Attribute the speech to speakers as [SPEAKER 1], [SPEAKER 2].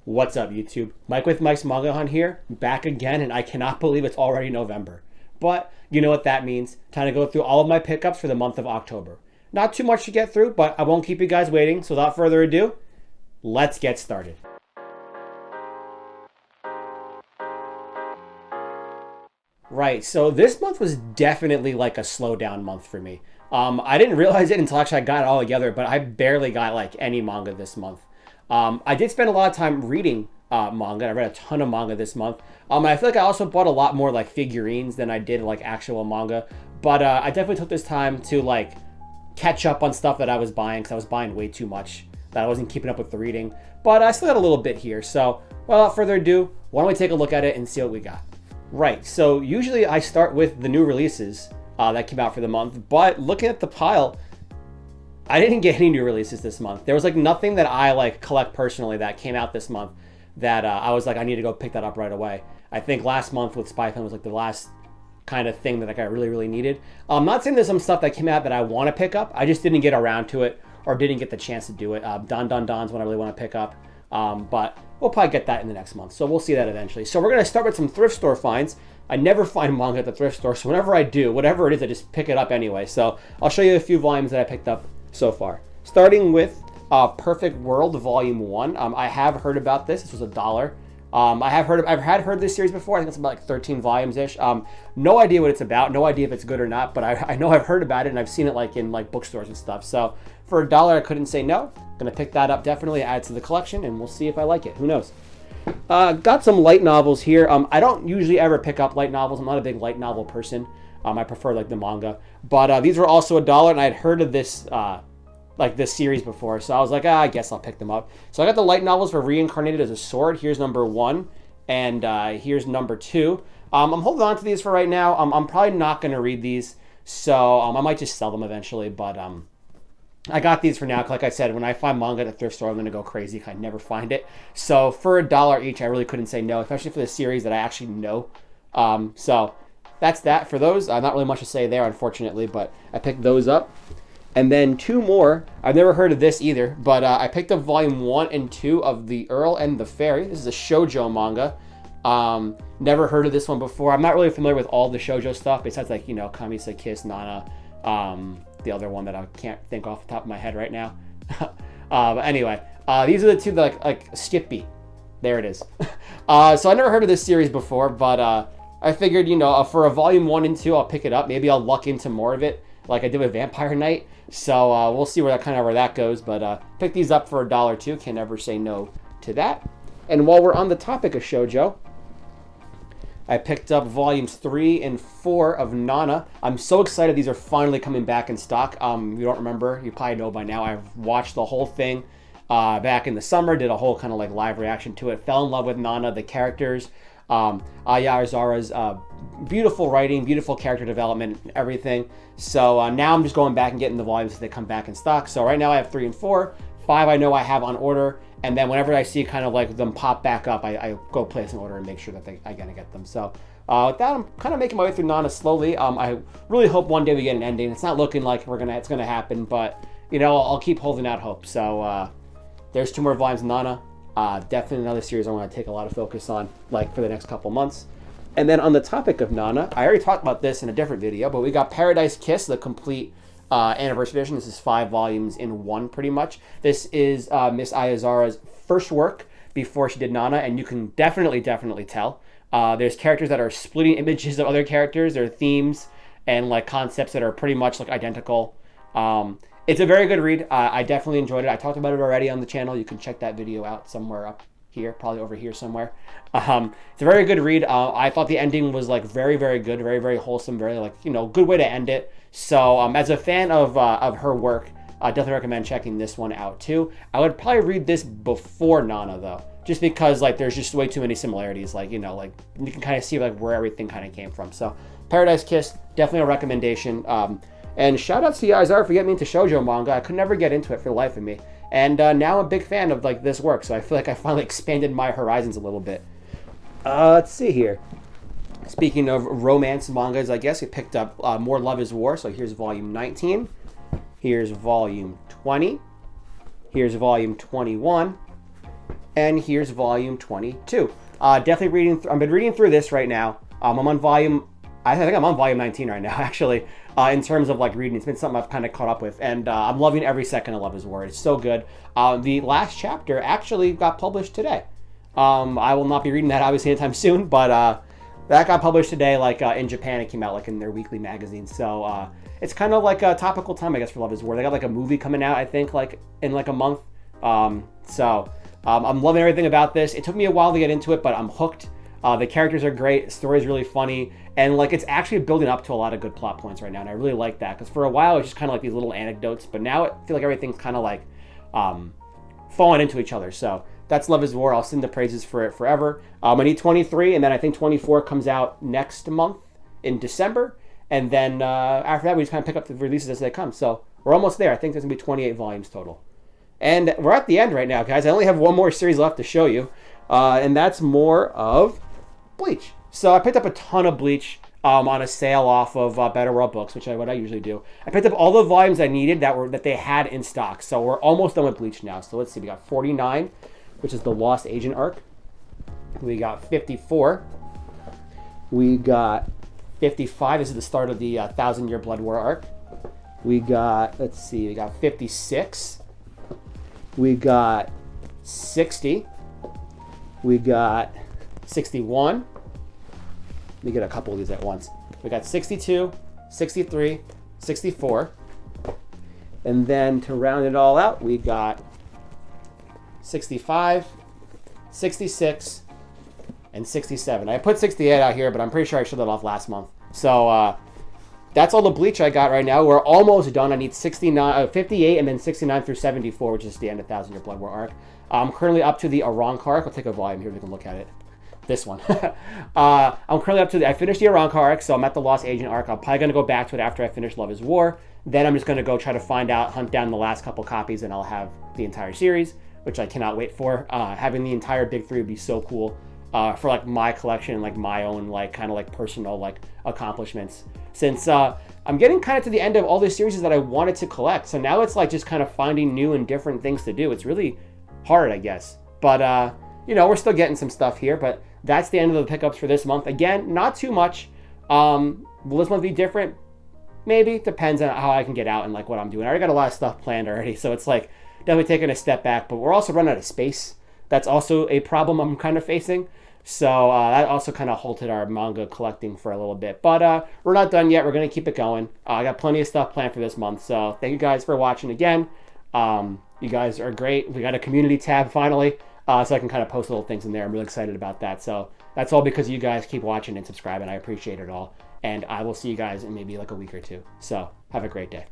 [SPEAKER 1] What's up, YouTube? Mike with Mike's Manga Hunt here, back again, and I cannot believe it's already November. But you know what that means. Time to go through all of my pickups for the month of October. Not too much to get through, but I won't keep you guys waiting. So without further ado, let's get started. Right, so this month was definitely like a slowdown month for me. I didn't realize it until actually I got it all together, but I barely got like any manga this month. I did spend a lot of time reading manga. I read a ton of manga this month. And I feel like I also bought a lot more like figurines than I did like actual manga. But I definitely took this time to like catch up on stuff that I was buying because I was buying way too much that I wasn't keeping up with the reading. But I still got a little bit here. So without further ado, why don't we take a look at it and see what we got. Right, so usually I start with the new releases that came out for the month. But looking at the pile, I didn't get any new releases this month. There was like nothing that I like collect personally that came out this month that I was like, I need to go pick that up right away. I think last month with Spy Family was like the last kind of thing that like, I really needed. I'm not saying there's some stuff that came out that I want to pick up. I just didn't get around to it or didn't get the chance to do it. Don's one I really want to pick up. But we'll probably get that in the next month. So we'll see that eventually. So we're going to start with some thrift store finds. I never find manga at the thrift store. So whenever I do, whatever it is, I just pick it up anyway. So I'll show you a few volumes that I picked up so far. Starting with Perfect World Volume 1. I have heard about this. This was $1. I've heard this series before. I think it's about like 13 volumes-ish. No idea what it's about. No idea if it's good or not, but I know I've heard about it and I've seen it like in like bookstores and stuff. So for $1, I couldn't say no. Gonna pick that up definitely, add to the collection, and we'll see if I like it. Who knows? Got some light novels here. I don't usually ever pick up light novels. I'm not a big light novel person. I prefer like the manga, but these were also $1, and I had heard of this like this series before, so I was like, I guess I'll pick them up. So I got the light novels for Reincarnated as a Sword. Here's number 1, and here's number 2. I'm holding on to these for right now. I'm probably not going to read these, so I might just sell them eventually, but I got these for now. Like I said, when I find manga at the thrift store, I'm going to go crazy. I never find it. So for $1 each, I really couldn't say no, especially for the series that I actually know. So that's that for those. Not really much to say there, unfortunately, but I picked those up. And then 2 more. I've never heard of this either, but I picked up volume 1 and 2 of The Earl and the Fairy. This is a shoujo manga. Never heard of this one before. I'm not really familiar with all the shoujo stuff, besides like, you know, Kamisa Kiss, Nana, the other one that I can't think off the top of my head right now. But anyway, these are the two that like Skippy. There it is. So I never heard of this series before, but I figured, you know, for a volume 1 and 2, I'll pick it up. Maybe I'll luck into more of it, like I did with Vampire Knight. So we'll see where that goes. But pick these up for $1 too. Can never say no to that. And while we're on the topic of shoujo, I picked up volumes 3 and 4 of Nana. I'm so excited these are finally coming back in stock. If you don't remember, you probably know by now. I've watched the whole thing back in the summer, did a whole kind of like live reaction to it. Fell in love with Nana, the characters. Aya Aizara's beautiful writing, beautiful character development, everything. So now I'm just going back and getting the volumes as they come back in stock. So right now I have 3 and 4. 5 I know I have on order. And then whenever I see kind of like them pop back up, I go place an order and make sure that I gotta get them. So with that, I'm kind of making my way through Nana slowly. I really hope one day we get an ending. It's not looking like it's gonna happen, but you know, I'll keep holding out hope. So there's 2 more volumes of Nana. Definitely another series I want to take a lot of focus on, like for the next couple months. And then on the topic of Nana, I already talked about this in a different video, but we got Paradise Kiss, the complete anniversary edition. This is 5 volumes in 1, pretty much. This is Miss Ayazara's first work before she did Nana, and you can definitely tell. There's characters that are splitting images of other characters. There are themes and like concepts that are pretty much like identical. It's a very good read. I definitely enjoyed it. I talked about it already on the channel. You can check that video out somewhere up here, probably over here somewhere. It's a very good read. I thought the ending was like very good, very wholesome, very like, you know, good way to end it. So as a fan of her work, I definitely recommend checking this one out too. I would probably read this before Nana though, just because like there's just way too many similarities. Like, you know, like you can kind of see like where everything kind of came from. So Paradise Kiss, definitely a recommendation. And shout out to Yazar for getting me into shoujo manga. I could never get into it for the life of me. And now I'm a big fan of like this work, so I feel like I finally expanded my horizons a little bit. Let's see here. Speaking of romance mangas, I guess we picked up More Love is War. So here's volume 19. Here's volume 20. Here's volume 21. And here's volume 22. Definitely reading. I've been reading through this right now. I'm on volume. I think I'm on volume 19 right now, actually. In terms of like reading, it's been something I've kind of caught up with, and I'm loving every second of Love Is War. It's so good. The last chapter actually got published today. I will not be reading that obviously anytime soon, but that got published today. Like in Japan, it came out like in their weekly magazine. So it's kind of like a topical time, I guess, for Love Is War. They got like a movie coming out, I think, like in like a month. I'm loving everything about this. It took me a while to get into it, but I'm hooked. The characters are great. The story is really funny. And like it's actually building up to a lot of good plot points right now. And I really like that. Because for a while, it's just kind of like these little anecdotes. But now I feel like everything's kind of like falling into each other. So that's Love Is War. I'll sing the praises for it forever. I need 23. And then I think 24 comes out next month in December. And then after that, we just kind of pick up the releases as they come. So we're almost there. I think there's going to be 28 volumes total. And we're at the end right now, guys. I only have one more series left to show you. And that's more of Bleach. So I picked up a ton of Bleach on a sale off of Better World Books, which is what I usually do. I picked up all the volumes I needed that they had in stock. So we're almost done with Bleach now. So let's see. We got 49, which is the Lost Agent arc. We got 54. We got 55. This is the start of the 1,000-Year Blood War arc. We got, let's see, we got 56. We got 60. We got 61. Let me get a couple of these at once. We got 62, 63, 64. And then to round it all out, we got 65, 66, and 67. I put 68 out here, but I'm pretty sure I showed that off last month. So that's all the Bleach I got right now. We're almost done. I need 58 and then 69 through 74, which is the end of 1,000-Year Blood War arc. I'm currently up to the Aranka arc. I'll take a volume here. We can look at it. This one. I'm currently up to I finished the Aranka arc, so I'm at the Lost Agent arc. I'm probably going to go back to it after I finish Love Is War. Then I'm just going to go try to hunt down the last couple copies, and I'll have the entire series, which I cannot wait for. Having the entire big three would be so cool for like my collection, like my own like kind of like personal like accomplishments. Since I'm getting kind of to the end of all the series that I wanted to collect, so now it's like just kind of finding new and different things to do. It's really hard, I guess, but you know, we're still getting some stuff here. But that's the end of the pickups for this month. Again, not too much. Will this month be different? Maybe. Depends on how I can get out and like what I'm doing. I already got a lot of stuff planned already, so it's like definitely taking a step back. But we're also running out of space. That's also a problem I'm kind of facing. So that also kind of halted our manga collecting for a little bit. But we're not done yet. We're going to keep it going. I got plenty of stuff planned for this month. So thank you guys for watching again. You guys are great. We got a community tab finally. So I can kind of post little things in there. I'm really excited about that. So that's all because you guys keep watching and subscribing. I appreciate it all. And I will see you guys in maybe like a week or two. So have a great day.